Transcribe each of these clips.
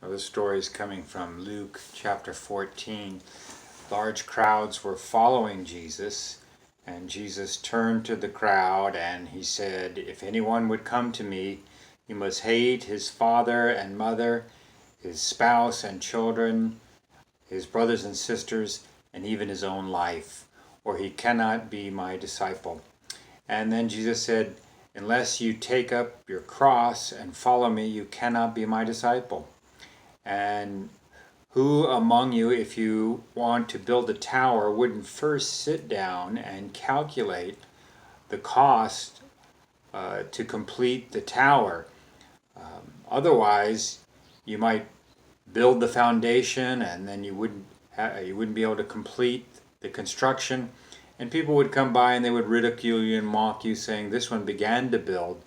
Well, this story is coming from Luke chapter 14. Large crowds were following Jesus, and Jesus turned to the crowd and he said, "If anyone would come to me, he must hate his father and mother, his spouse and children, his brothers and sisters, and even his own life, or he cannot be my disciple." And then Jesus said, "Unless you take up your cross and follow me, you cannot be my disciple." And who among you, if you want to build a tower, wouldn't first sit down and calculate the cost to complete the tower? Otherwise, you might build the foundation and then you wouldn't be able to complete the construction, and people would come by and they would ridicule you and mock you, saying, "This one began to build,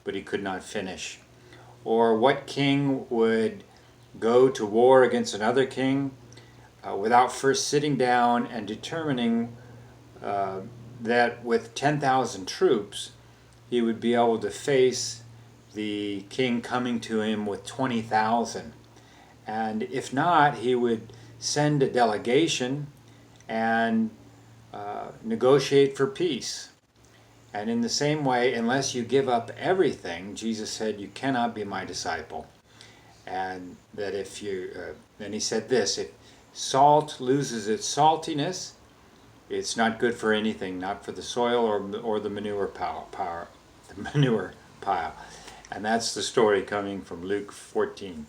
but he could not finish." Or what king would go to war against another king without first sitting down and determining that with 10,000 troops he would be able to face the king coming to him with 20,000? And if not, he would send a delegation and negotiate for peace. And in the same way, unless you give up everything, Jesus said, you cannot be my disciple. And that if you, then he said this: if salt loses its saltiness, it's not good for anything, not for the soil or the manure pile. And that's the story coming from Luke 14.